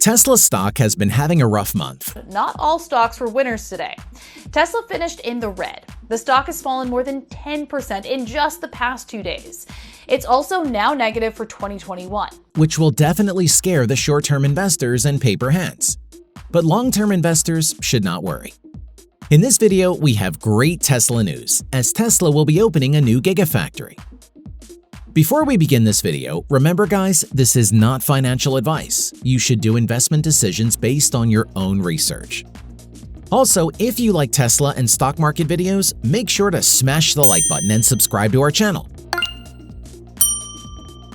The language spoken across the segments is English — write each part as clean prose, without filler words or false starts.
Tesla stock has been having a rough month. Not all stocks were winners today. Tesla finished in the red. The stock has fallen more than 10% in just the past 2 days. It's also now negative for 2021. Which will definitely scare the short-term investors and paper hands. But long-term investors should not worry. In this video, we have great Tesla news, as Tesla will be opening a new gigafactory. Before we begin this video, remember guys, this is not financial advice. You should do investment decisions based on your own research. Also, if you like Tesla and stock market videos, make sure to smash the like button and subscribe to our channel.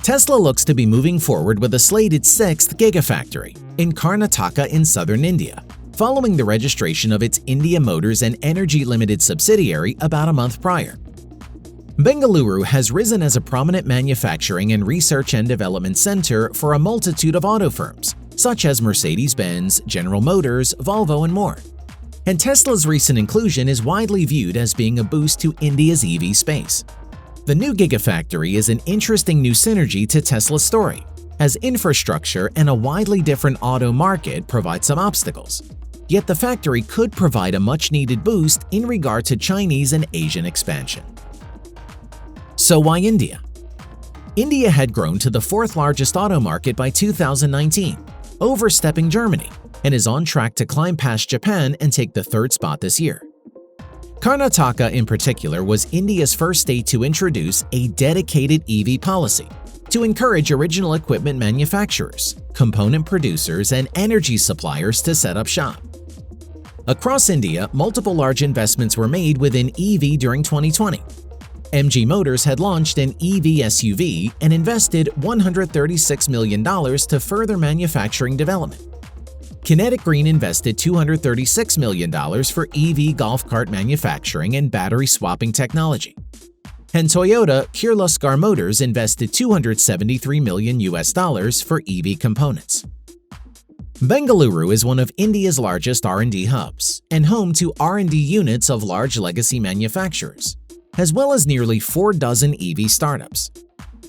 Tesla looks to be moving forward with a slated 6th gigafactory in Karnataka in southern India, following the registration of its India Motors and Energy Limited subsidiary about a month prior. Bengaluru has risen as a prominent manufacturing and research and development center for a multitude of auto firms, such as Mercedes-Benz, General Motors, Volvo, and more. And Tesla's recent inclusion is widely viewed as being a boost to India's EV space. The new gigafactory is an interesting new synergy to Tesla's story, as infrastructure and a widely different auto market provide some obstacles. Yet the factory could provide a much-needed boost in regard to Chinese and Asian expansion. So why India? India had grown to the 4th largest auto market by 2019, overstepping Germany, and is on track to climb past Japan and take the 3rd spot this year. Karnataka in particular was India's first state to introduce a dedicated EV policy to encourage original equipment manufacturers, component producers, and energy suppliers to set up shop. Across India, multiple large investments were made within EV during 2020. MG Motors had launched an EV SUV and invested $136 million to further manufacturing development. Kinetic Green invested $236 million for EV golf cart manufacturing and battery swapping technology. And Toyota Kirloskar Motors invested $273 million for EV components. Bengaluru is one of India's largest R&D hubs and home to R&D units of large legacy manufacturers, as well as nearly 4 dozen EV startups.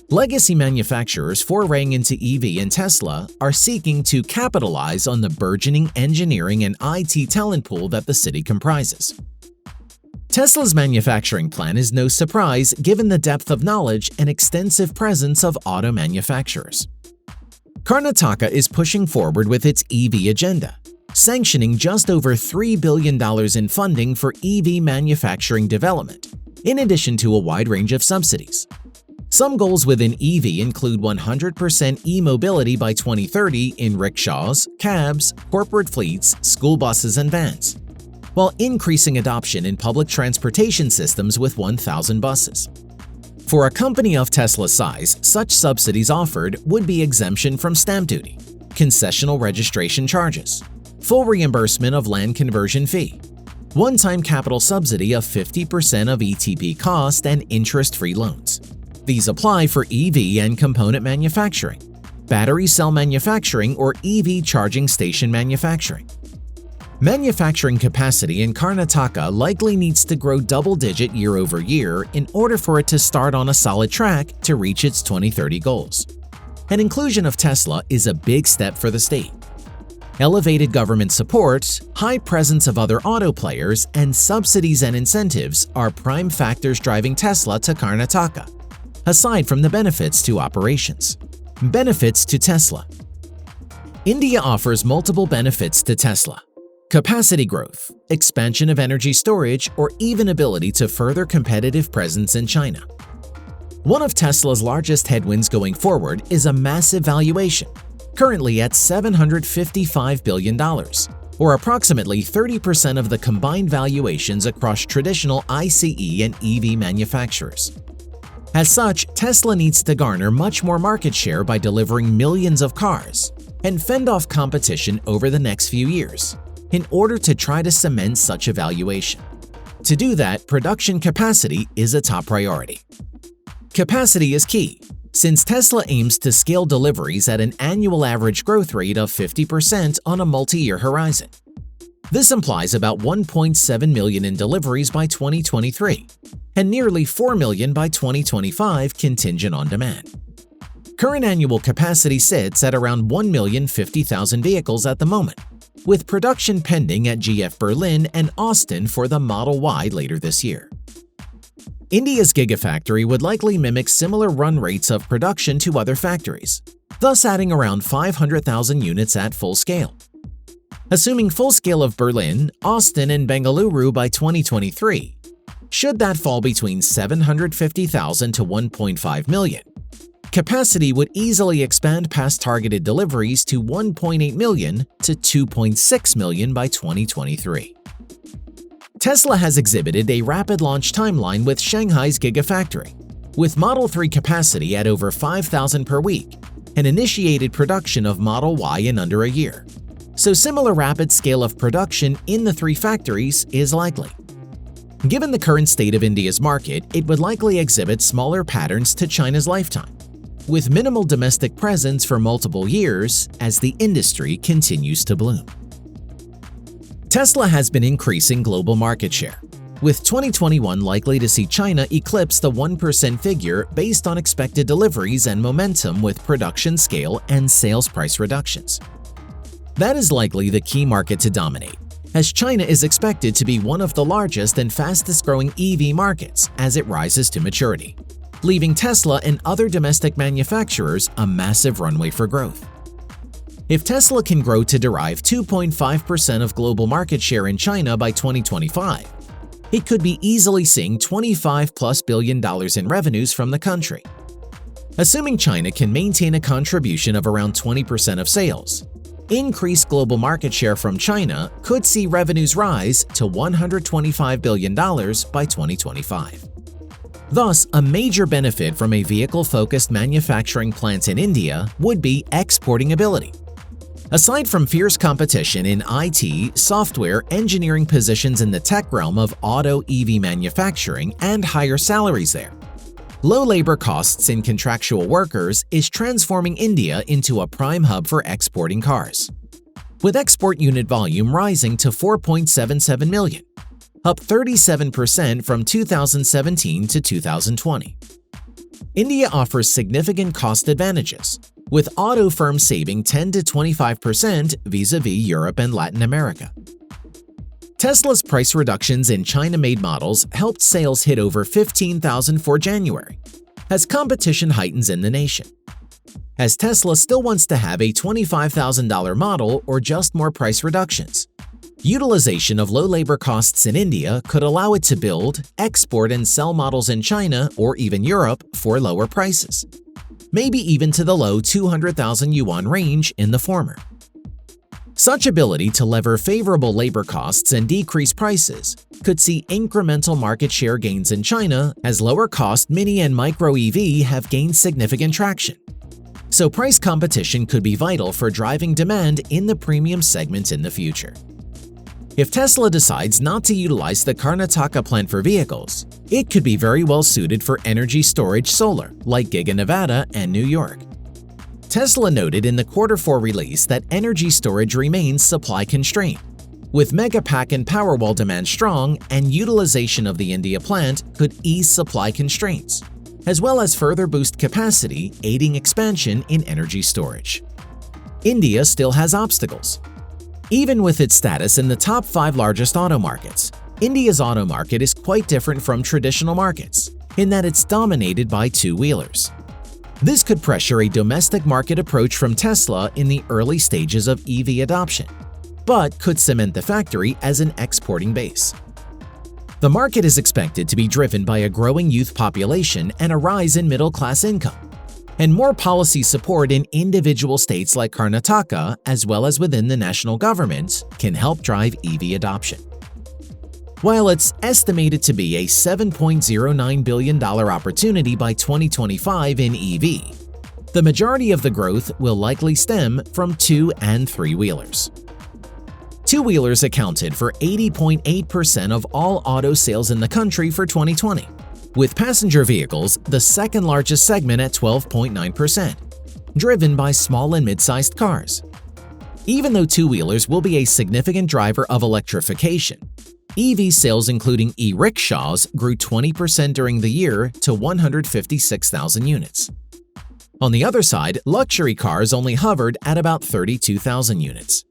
Legacy manufacturers foraying into EV and Tesla are seeking to capitalize on the burgeoning engineering and IT talent pool that the city comprises. Tesla's manufacturing plan is no surprise given the depth of knowledge and extensive presence of auto manufacturers. Karnataka is pushing forward with its EV agenda, sanctioning just over $3 billion in funding for EV manufacturing development, in addition to a wide range of subsidies. Some goals within EV include 100% e-mobility by 2030 in rickshaws, cabs, corporate fleets, school buses, and vans, while increasing adoption in public transportation systems with 1,000 buses. For a company of Tesla's size, such subsidies offered would be exemption from stamp duty, concessional registration charges, full reimbursement of land conversion fee, one-time capital subsidy of 50% of ETP cost, and interest-free loans. These apply for EV and component manufacturing, battery cell manufacturing, or EV charging station manufacturing. Manufacturing capacity in Karnataka likely needs to grow double-digit year-over-year in order for it to start on a solid track to reach its 2030 goals. An inclusion of Tesla is a big step for the state. Elevated government support, high presence of other auto players, and subsidies and incentives are prime factors driving Tesla to Karnataka, aside from the benefits to operations. Benefits to Tesla. India offers multiple benefits to Tesla: capacity growth, expansion of energy storage, or even ability to further competitive presence in China. One of Tesla's largest headwinds going forward is a massive valuation, currently at $755 billion, or approximately 30% of the combined valuations across traditional ICE and EV manufacturers. As such, Tesla needs to garner much more market share by delivering millions of cars and fend off competition over the next few years in order to try to cement such a valuation. To do that, production capacity is a top priority. Capacity is key, since Tesla aims to scale deliveries at an annual average growth rate of 50% on a multi-year horizon. This implies about 1.7 million in deliveries by 2023 and nearly 4 million by 2025 contingent on demand. Current annual capacity sits at around 1,050,000 vehicles at the moment, with production pending at GF Berlin and Austin for the Model Y later this year. India's gigafactory would likely mimic similar run rates of production to other factories, thus adding around 500,000 units at full scale. Assuming full scale of Berlin, Austin, and Bengaluru by 2023, should that fall between 750,000 to 1.5 million, capacity would easily expand past targeted deliveries to 1.8 million to 2.6 million by 2023. Tesla has exhibited a rapid launch timeline with Shanghai's gigafactory, with Model 3 capacity at over 5,000 per week and initiated production of Model Y in under a year. So similar rapid scale of production in the three factories is likely. Given the current state of India's market, it would likely exhibit smaller patterns to China's lifetime, with minimal domestic presence for multiple years as the industry continues to bloom. Tesla has been increasing global market share, with 2021 likely to see China eclipse the 1% figure based on expected deliveries and momentum with production scale and sales price reductions. That is likely the key market to dominate, as China is expected to be one of the largest and fastest-growing EV markets as it rises to maturity, leaving Tesla and other domestic manufacturers a massive runway for growth. If Tesla can grow to derive 2.5% of global market share in China by 2025, it could be easily seeing $25+ billion in revenues from the country. Assuming China can maintain a contribution of around 20% of sales, increased global market share from China could see revenues rise to $125 billion by 2025. Thus, a major benefit from a vehicle-focused manufacturing plant in India would be exporting ability. Aside from fierce competition in IT, software, engineering positions in the tech realm of auto EV manufacturing and higher salaries there, low labor costs in contractual workers is transforming India into a prime hub for exporting cars, with export unit volume rising to 4.77 million, up 37% from 2017 to 2020. India offers significant cost advantages, with auto firms saving 10 to 25% vis-a-vis Europe and Latin America. Tesla's price reductions in China-made models helped sales hit over 15,000 for January, as competition heightens in the nation. As Tesla still wants to have a $25,000 model or just more price reductions, utilization of low labor costs in India could allow it to build, export, and sell models in China or even Europe for lower prices, maybe even to the low 200,000 yuan range in the former. Such ability to lever favorable labor costs and decrease prices could see incremental market share gains in China as lower-cost mini and micro EV have gained significant traction. So price competition could be vital for driving demand in the premium segment in the future. If Tesla decides not to utilize the Karnataka plant for vehicles, it could be very well suited for energy storage solar like Giga Nevada and New York. Tesla noted in the Q4 release that energy storage remains supply-constrained, with Megapack and Powerwall demand strong, and utilization of the India plant could ease supply constraints, as well as further boost capacity, aiding expansion in energy storage. India still has obstacles. Even with its status in the top 5 largest auto markets, India's auto market is quite different from traditional markets, in that it's dominated by two-wheelers. This could pressure a domestic market approach from Tesla in the early stages of EV adoption, but could cement the factory as an exporting base. The market is expected to be driven by a growing youth population and a rise in middle-class income, and more policy support in individual states like Karnataka as well as within the national government can help drive EV adoption. While it's estimated to be a $7.09 billion opportunity by 2025 in EV, the majority of the growth will likely stem from two- and three-wheelers. Two-wheelers accounted for 80.8% of all auto sales in the country for 2020, with passenger vehicles the second largest segment at 12.9%, driven by small and mid-sized cars. Even though two-wheelers will be a significant driver of electrification, EV sales including e-rickshaws grew 20% during the year to 156,000 units. On the other side, luxury cars only hovered at about 32,000 units.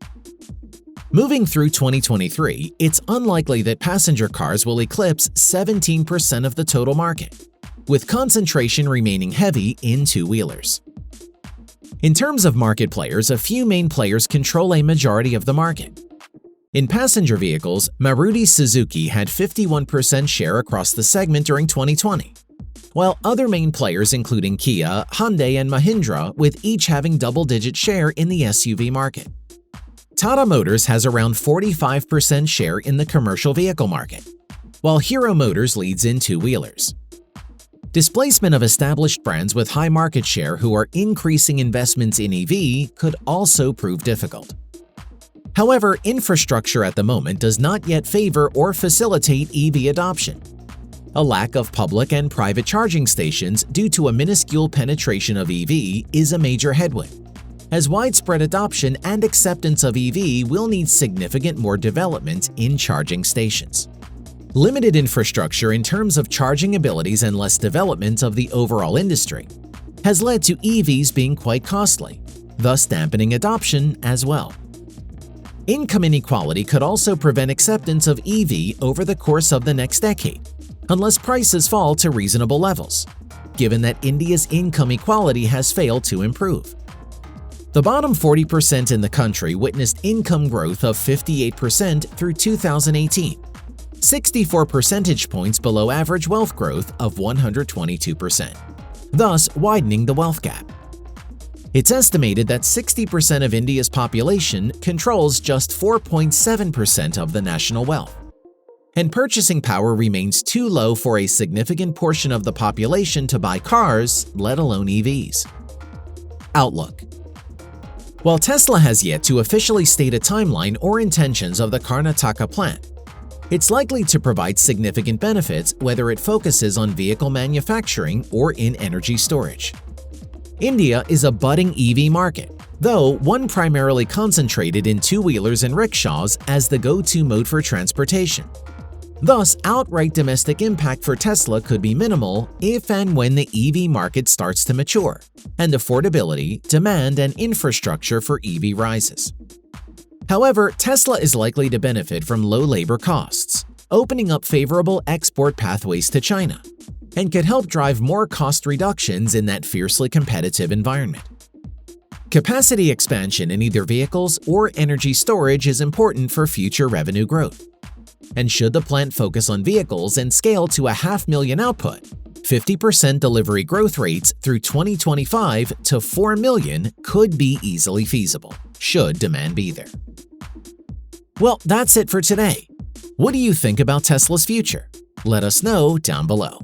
Moving through 2023, it's unlikely that passenger cars will eclipse 17% of the total market, with concentration remaining heavy in two-wheelers. In terms of market players, a few main players control a majority of the market. In passenger vehicles, Maruti Suzuki had 51% share across the segment during 2020, while other main players including Kia, Hyundai, and Mahindra with each having double-digit share in the SUV market. Tata Motors has around 45% share in the commercial vehicle market, while Hero Motors leads in two-wheelers. Displacement of established brands with high market share who are increasing investments in EV could also prove difficult. However, infrastructure at the moment does not yet favor or facilitate EV adoption. A lack of public and private charging stations due to a minuscule penetration of EV is a major headwind, as widespread adoption and acceptance of EV will need significant more development in charging stations. Limited infrastructure in terms of charging abilities and less development of the overall industry has led to EVs being quite costly, thus dampening adoption as well. Income inequality could also prevent acceptance of EV over the course of the next decade, unless prices fall to reasonable levels, given that India's income equality has failed to improve. The bottom 40% in the country witnessed income growth of 58% through 2018, 64 percentage points below average wealth growth of 122%, thus widening the wealth gap. It's estimated that 60% of India's population controls just 4.7% of the national wealth, and purchasing power remains too low for a significant portion of the population to buy cars, let alone EVs. Outlook. While Tesla has yet to officially state a timeline or intentions of the Karnataka plant, it's likely to provide significant benefits whether it focuses on vehicle manufacturing or in energy storage. India is a budding EV market, though one primarily concentrated in two-wheelers and rickshaws as the go-to mode for transportation. Thus, outright domestic impact for Tesla could be minimal if and when the EV market starts to mature, and affordability, demand, and infrastructure for EV rises. However, Tesla is likely to benefit from low labor costs, opening up favorable export pathways to China, and could help drive more cost reductions in that fiercely competitive environment. Capacity expansion in either vehicles or energy storage is important for future revenue growth. And should the plant focus on vehicles and scale to 500,000 output, 50% delivery growth rates through 2025 to 4 million could be easily feasible, should demand be there. Well, that's it for today. What do you think about Tesla's future? Let us know down below.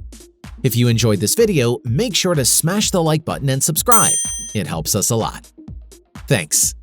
If you enjoyed this video, make sure to smash the like button and subscribe. It helps us a lot. Thanks.